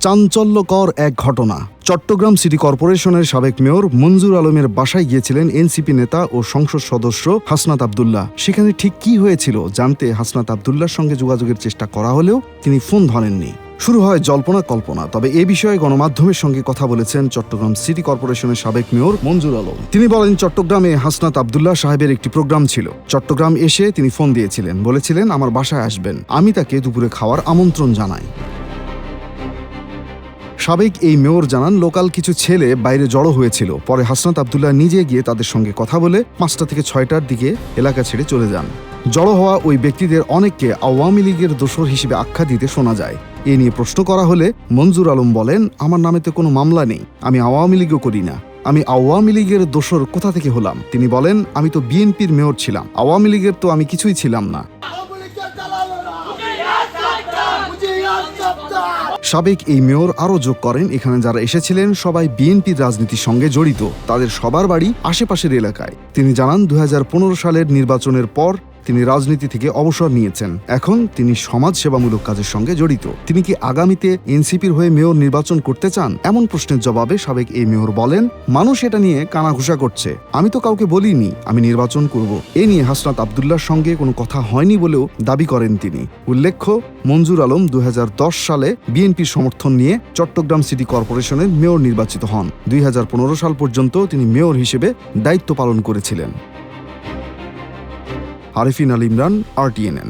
চাঞ্চল্যকর এক ঘটনা। চট্টগ্রাম সিটি কর্পোরেশনের সাবেক মেয়র মঞ্জুর আলমের বাসায় গিয়েছিলেন এনসিপি নেতা ও সংসদ সদস্য হাসনাত আব্দুল্লাহ। সেখানে ঠিক কি হয়েছিল জানতে হাসনাত আব্দুল্লাহর সঙ্গে যোগাযোগের চেষ্টা করা হলেও তিনি ফোন ধরেননি। শুরু হয় জল্পনা কল্পনা। তবে এ বিষয়ে গণমাধ্যমের সঙ্গে কথা বলেছেন চট্টগ্রাম সিটি কর্পোরেশনের সাবেক মেয়র মঞ্জুর আলম। তিনি বলেন, চট্টগ্রামে হাসনাত আব্দুল্লাহ সাহেবের একটি প্রোগ্রাম ছিল। চট্টগ্রাম এসে তিনি ফোন দিয়েছিলেন, বলেছিলেন আমার বাসায় আসবেন। আমি তাকে দুপুরে খাওয়ার আমন্ত্রণ জানাই। সাবেক এই মেয়র জানান, লোকাল কিছু ছেলে বাইরে জড়ো হয়েছিল। পরে হাসনাত আব্দুল্লাহ নিজে গিয়ে তাদের সঙ্গে কথা বলে 5টা থেকে 6টার দিকে এলাকা ছেড়ে চলে যান। জড়ো হওয়া ওই ব্যক্তিদের অনেককে আওয়ামী লীগের দোসর হিসেবে আখ্যা দিতে শোনা যায়। এ নিয়ে প্রশ্ন করা হলে মঞ্জুর আলম বলেন, আমার নামে তো কোনো মামলা নেই, আমি আওয়ামী লীগও করি না, আমি আওয়ামী লীগের দোসর কোথা থেকে হলাম? তিনি বলেন, আমি তো বিএনপির মেয়র ছিলাম, আওয়ামী লীগের তো আমি কিছুই ছিলাম না। সাবেক এই মেয়র আরও যোগ করেন, এখানে যারা এসেছিলেন সবাই বিএনপির রাজনীতির সঙ্গে জড়িত, তাদের সবার বাড়ি আশেপাশের এলাকায়। তিনি জানান, 2015 সালের নির্বাচনের পর তিনি রাজনীতি থেকে অবসর নিয়েছেন। এখন তিনি সমাজ সেবামূলক কাজের সঙ্গে জড়িত। তিনি কি আগামীতে এনসিপির হয়ে মেয়র নির্বাচন করতে চান? এমন প্রশ্নের জবাবে সাবেক এই মেয়র বলেন, মানুষ এটা নিয়ে কানাঘুষা করছে, আমি তো কাউকে বলিনি আমি নির্বাচন করব। এ নিয়ে হাসনাত আব্দুল্লাহর সঙ্গে কোনো কথা হয়নি বলেও দাবি করেন তিনি। উল্লেখ্য, মঞ্জুর আলম 2010 সালে বিএনপির সমর্থন নিয়ে চট্টগ্রাম সিটি কর্পোরেশনের মেয়র নির্বাচিত হন। 2015 সাল পর্যন্ত তিনি মেয়র হিসেবে দায়িত্ব পালন করেছিলেন। আরিফিন আল ইমরান, RTNN।